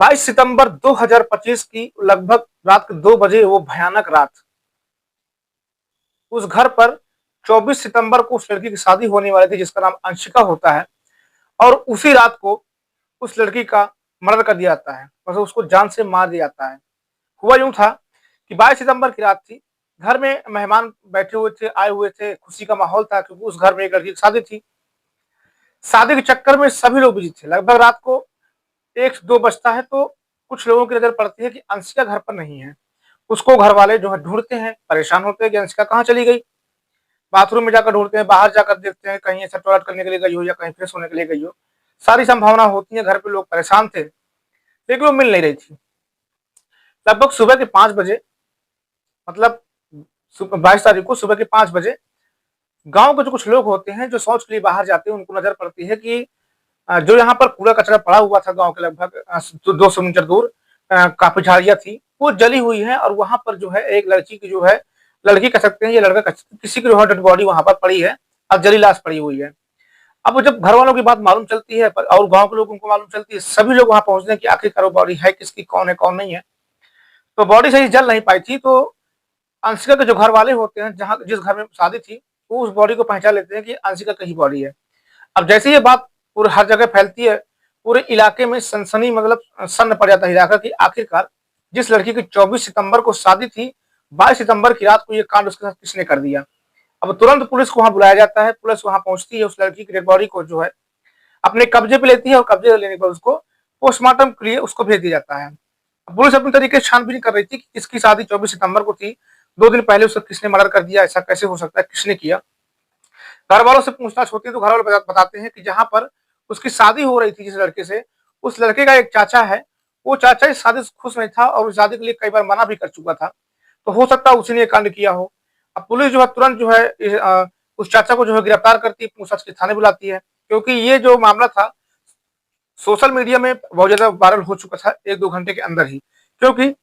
22 सितंबर 2025 की लगभग रात के 2 बजे वो भयानक रात, उस घर पर 24 सितंबर को उस लड़की की शादी होने वाली थी जिसका नाम अंशिका होता है और उसी रात को उस लड़की का मर्डर कर दिया जाता है, मतलब उसको जान से मार दिया जाता है। हुआ यूं था कि 22 सितंबर की रात थी, घर में मेहमान बैठे हुए थे, आए हुए थे, खुशी का माहौल था क्योंकि उस घर में एक लड़की की शादी थी। शादी के चक्कर में सभी लोग बिजी थे। लगभग रात को 1-2 बजता है तो कुछ लोगों की नजर पड़ती है कि अंशिका घर पर नहीं है। उसको घर वाले जो है ढूंढते हैं, परेशान होते हैं कि अंशिका कहाँ चली गई। बाथरूम में जाकर ढूंढते हैं, बाहर जाकर देखते हैं कहीं ऐसा टॉयलेट करने के लिए गई हो या कहीं फ्रेश होने के लिए गई हो। सारी संभावना होती है, घर पे लोग परेशान थे लेकिन वो मिल नहीं रही थी। लगभग सुबह के 5 बजे, मतलब 22 तारीख को सुबह के 5 बजे गांव के जो कुछ लोग होते हैं जो शौच के लिए बाहर जाते हैं, उनको नजर पड़ती है कि जो यहाँ पर कूड़ा कचरा पड़ा हुआ था गांव के लगभग 200 मीटर दूर, काफी झाड़ियां थी, वो जली हुई है और वहां पर जो है एक लड़की की जो है, लड़की कह सकते हैं, ये लड़का किसी की जो है डेड बॉडी वहां पर पड़ी है और जली लाश पड़ी हुई है। अब जब घर वालों की बात मालूम चलती है और गांव के लोगों को मालूम चलती है, सभी लोग वहां पहुंचते हैं कि आखिरकार वो बॉडी है किसकी, कौन है कौन नहीं है। तो बॉडी सही जल नहीं पाई थी, तो अंशिका के जो घर वाले होते हैं, जहाँ जिस घर में शादी थी, वो उस बॉडी को पहचान लेते हैं कि अंशिका की ही बॉडी है। अब जैसे ये बात पूरे हर जगह फैलती है, पूरे इलाके में सनसनी, मतलब सन्न पड़ जाता है इलाका की आखिरकार जिस लड़की की 24 सितंबर को शादी थी, 22 सितंबर की रात को ये कांड उसके साथ किसने कर दिया। अब तुरंत पुलिस को वहां बुलाया जाता है, पुलिस वहां पहुंचती है, उस लड़की की डेड बॉडी को जो है अपने कब्जे पे लेती है और कब्जे लेने के बाद उसको पोस्टमार्टम के लिए उसको भेज दिया जाता है। पुलिस अपनी तरीके से छानबीन कर रही थी कि इसकी शादी 24 सितंबर को थी, 2 दिन पहले उसका किसने मर्डर कर दिया, ऐसा कैसे हो सकता है, किसने किया। घर वालों से पूछताछ होती है तो घर वाले बताते हैं कि जहां पर उसकी शादी हो रही थी जिस लड़के से, उस लड़के का एक चाचा है, वो चाचा इस शादी से खुश नहीं था और उस शादी के लिए कई बार मना भी कर चुका था, तो हो सकता है उसी ने ये कांड किया हो। अब पुलिस जो है तुरंत जो है उस चाचा को जो है गिरफ्तार करती है, पूछताछ के थाने बुलाती है, क्योंकि ये जो मामला था सोशल मीडिया में बहुत ज्यादा वायरल हो चुका था 1-2 घंटे के अंदर ही, क्योंकि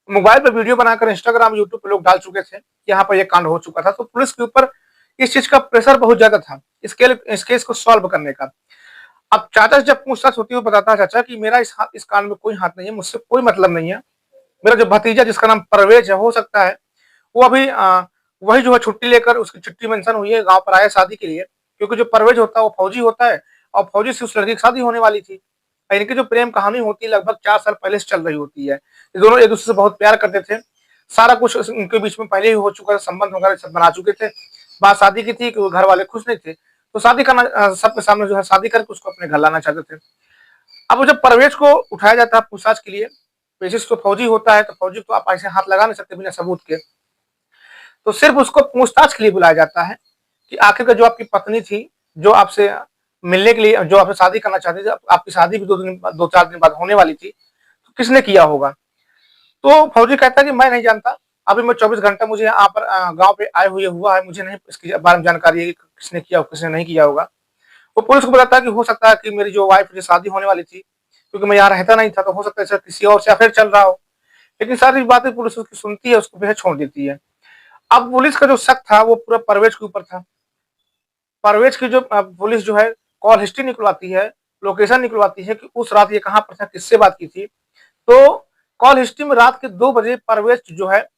मोबाइल पर वीडियो बनाकर इंस्टाग्राम यूट्यूब पे लोग डाल चुके थे कि यहाँ पर यह कांड हो चुका था, तो पुलिस के ऊपर इस चीज का प्रेशर बहुत ज्यादा था इस केस को सॉल्व करने का। अब चाचा से जब पूछताछ होती है, वो बताता है चाचा कि मेरा इस कांड में कोई हाथ नहीं है, मुझसे कोई मतलब नहीं है। मेरा जो भतीजा जिसका नाम परवेज है, हो सकता है वो अभी वही जो है छुट्टी लेकर, उसकी छुट्टी मेंशन हुई है, गांव पर आया शादी के लिए, क्योंकि जो परवेज होता है वो फौजी होता है और फौजी से उस लड़की की शादी होने वाली थी। इनकी जो प्रेम कहानी होती है लगभग 4 साल पहले से चल रही होती है। ये दोनों एक दूसरे से बहुत प्यार करते थे, सारा कुछ उनके बीच में पहले ही हो चुका था, संबंध वगैरह सब बना चुके थे। बात शादी की थी कि वो घर वाले खुश नहीं थे, तो शादी करना, सबके सामने जो है शादी करके उसको अपने घर लाना चाहते थे। अब वो जब परवेज को उठाया जाता है पूछताछ के लिए, पेशे से तो फौजी होता है, तो फौजी को आप ऐसे हाथ लगा नहीं सकते बिना सबूत के, तो सिर्फ उसको पूछताछ के लिए बुलाया जाता है कि आखिरकार जो आपकी पत्नी थी, जो आपसे मिलने के लिए, जो आपसे शादी करना चाहती थी, आपकी शादी भी 2-4 दिन बाद होने वाली थी, तो किसने किया होगा। तो फौजी कहता है कि मैं नहीं जानता, अभी मैं 24 घंटा मुझे यहाँ पर गांव पे आए हुए हुआ है, मुझे नहीं इसके बारे में जानकारी है कि किसने किया होगा किसने नहीं किया होगा। वो पुलिस को बताता है कि हो सकता है कि मेरी जो वाइफ की शादी होने वाली थी, क्योंकि मैं यहाँ रहता नहीं था, तो हो सकता है किसी और से अफेयर चल रहा हो। लेकिन सारी बातें पुलिस उसकी सुनती है, उसको बेहद छोड़ देती है। अब पुलिस का जो शक था वो पूरा परवेज के ऊपर था। परवेज की जो पुलिस जो है कॉल हिस्ट्री निकलवाती है, लोकेशन निकलवाती है कि उस रात ये कहाँ पर था, किससे बात की थी। तो कॉल हिस्ट्री में रात के 2 बजे परवेज जो है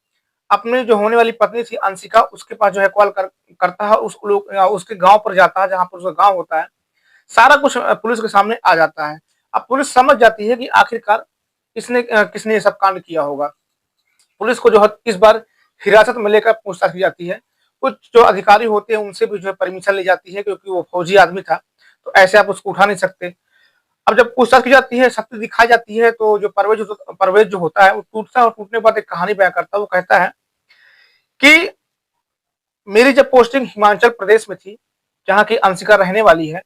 अपनी जो होने वाली पत्नी थी अंशिका, उसके पास जो है कॉल करता है, उस लोग उसके गांव पर जाता है जहां पर उसका गांव होता है। सारा कुछ पुलिस के सामने आ जाता है। अब पुलिस समझ जाती है कि आखिरकार किसने ये सब कांड किया होगा। पुलिस को जो है इस बार हिरासत में लेकर पूछताछ की जाती है। कुछ जो अधिकारी होते हैं उनसे भी जो है परमिशन ली जाती है, क्योंकि वो फौजी आदमी था, तो ऐसे आप उसको उठा नहीं सकते। अब जब पूछताछ की जाती है, शक्ति दिखाई जाती है, तो जो परवेज जो होता है वो टूटता है और टूटने के बाद एक कहानी बयां करता है। वो कहता है कि मेरी जब पोस्टिंग हिमाचल प्रदेश में थी, जहाँ की अंशिका रहने वाली है,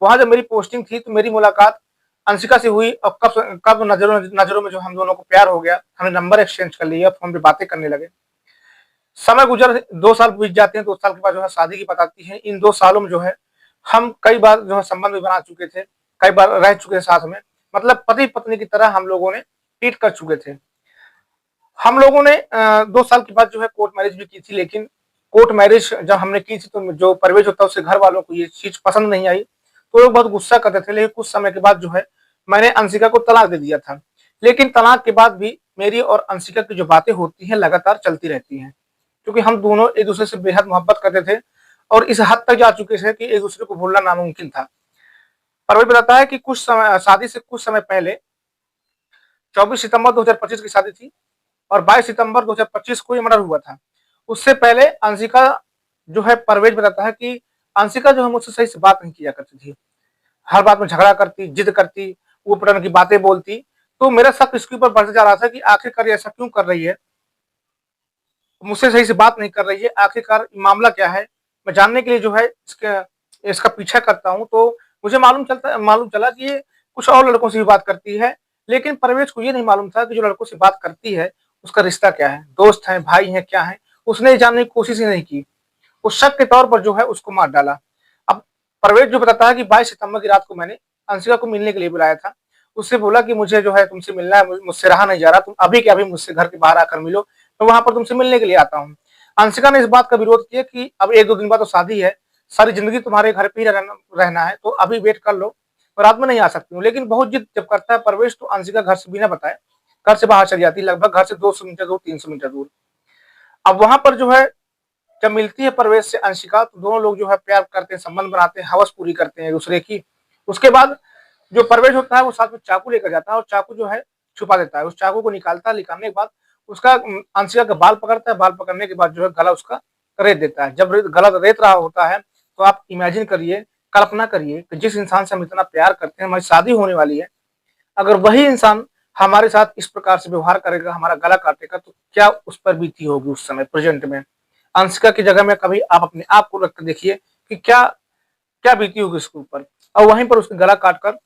वहां जब मेरी पोस्टिंग थी तो मेरी मुलाकात अंशिका से हुई और कब कब नजरों नजरों में जो हम दोनों को प्यार हो गया, हमने नंबर एक्सचेंज कर लिया, फोन पे बातें करने लगे। समय गुजर 2 साल बीत जाते हैं, 2 साल के बाद जो है शादी की बात आती है। इन 2 सालों में जो है हम कई बार जो है संबंध भी बना चुके थे, कई बार रह चुके थे साथ में, मतलब पति पत्नी की तरह हम लोगों ने ट्रीट कर चुके थे। हम लोगों ने 2 साल के बाद जो है कोर्ट मैरिज भी की थी, लेकिन कोर्ट मैरिज जब हमने की थी तो जो परवेज होता है उसके घर वालों को ये चीज पसंद नहीं आई, तो लोग बहुत गुस्सा करते थे। लेकिन कुछ समय के बाद जो है मैंने अंशिका को तलाक दे दिया था, लेकिन तलाक के बाद भी मेरी और अंशिका की जो बातें होती हैं लगातार चलती रहती हैं, क्योंकि हम दोनों एक दूसरे से बेहद मोहब्बत करते थे और इस हद तक जा चुके थे कि एक दूसरे को भूलना नामुमकिन था। परवेज बताता है कि कुछ समय शादी से कुछ समय पहले 24 सितंबर 2025 की शादी थी और 22 सितंबर 2025 को ये मर्डर हुआ था। उससे पहले अंशिका जो है, परवेज बताता है कि अंशिका जो है मुझसे सही से बात नहीं किया करती थी। हर बात में झगड़ा करती, जिद करती, ऊपर की बातें बोलती। तो मेरा शक इसके ऊपर बढ़ता जा रहा था कि आखिरकार ये ऐसा क्यों कर रही है? मुझसे सही से बात नहीं कर रही है, आखिरकार मामला क्या है? मैं जानने के लिए जो है इसका पीछा करता हूँ, तो मुझे मालूम चला कि ये कुछ और लड़कों से भी बात करती है। लेकिन परवेज को ये नहीं मालूम था कि जो लड़कों से बात करती है, उसका रिश्ता क्या है? दोस्त हैं, भाई हैं, क्या है? उसने ये जानने की कोशिश ही नहीं की। वो शक के तौर पर जो है उसको मार डाला। अब परवेज जो बताता है कि 22 सितंबर की रात को मैंने अंशिका को मिलने के लिए बुलाया था। उससे बोला कि मुझे जो है तुमसे मिलना है, मुझसे रहा नहीं जा रहा, तुम अभी के अभी मुझसे घर के बाहर आकर मिलो, मैं वहां पर तुमसे मिलने के लिए आता हूँ। अंशिका ने इस बात का विरोध किया कि अब 1-2 दिन बाद तो शादी है, सारी जिंदगी तुम्हारे घर पे ही रहना है, तो अभी वेट कर लो, रात में नहीं आ सकती हूँ। लेकिन बहुत जिद जब करता है परवेश, तो अंशिका घर से बिना बताए घर से बाहर चली जाती है, लगभग घर से 200 मीटर दूर, 300 मीटर दूर। अब वहां पर जो है जब मिलती है परवेज से अंशिका, तो दोनों लोग जो है प्यार करते हैं, संबंध बनाते हैं, हवस पूरी करते हैं एक दूसरे की। उसके बाद जो परवेज होता है वो साथ में चाकू लेकर जाता है और चाकू जो है छुपा देता है। उस चाकू को निकालता है, निकालने के बाद उसका अंशिका का बाल पकड़ता है, बाल पकड़ने के बाद जो है गला उसका रेत देता है। जब गला रेत रहा होता है, तो आप इमेजिन करिए, कल्पना करिए कि जिस इंसान से हम इतना प्यार करते हैं, हमारी शादी होने वाली है, अगर वही इंसान हमारे साथ इस प्रकार से व्यवहार करेगा, हमारा गला काटेगा, तो क्या उस पर बीती होगी उस समय प्रेजेंट में? अंशिका की जगह में कभी आप अपने आप को रख कर देखिए कि क्या क्या बीती होगी उसके ऊपर। और वहीं पर उसका गला काटकर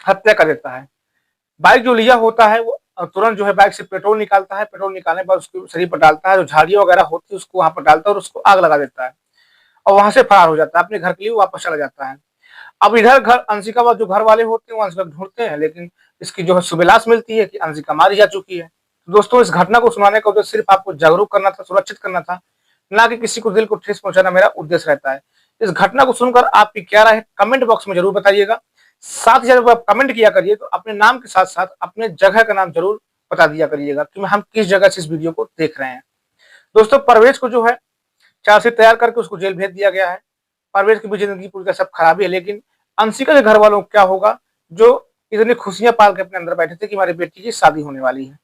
हत्या कर देता है। बाइक जो लिया होता है वो तुरंत जो है बाइक से पेट्रोल निकालता है, पेट्रोल निकालने के बाद उसके शरीर पर डालता है, जो झाड़ियां वगैरह होती है उसको वहां पर डालता है और उसको आग लगा देता है और वहां से फरार हो जाता है, अपने घर के लिए वापस चला जाता है। अब इधर घर अंशिका का जो घर वाले होते हैं वो अंशिका ढूंढते हैं, लेकिन इसकी जो है सुबेलाश मिलती है कि अंशिका मारी जा चुकी है। तो दोस्तों, इस घटना को सुनाने का उद्देश्य सिर्फ आपको जागरूक करना था, सुरक्षित करना था, ना कि किसी को दिल को ठेस पहुंचाना मेरा उद्देश्य रहता है। इस घटना को सुनकर आपकी क्या राय है कमेंट बॉक्स में जरूर बताइएगा। साथ ही जब आप कमेंट किया करिए तो अपने नाम के साथ साथ अपने जगह का नाम जरूर बता दिया करिएगा कि हम किस जगह से इस वीडियो को देख रहे हैं। दोस्तों, परवेज को जो है चार्जशीट तैयार करके उसको जेल भेज दिया गया है। परवेज की भी जिंदगी पूरी तरह सब खराबी है, लेकिन अंशिका के घर वालों को क्या होगा जो इतनी खुशियां पाल के अपने अंदर बैठे थे कि हमारी बेटी की शादी होने वाली है।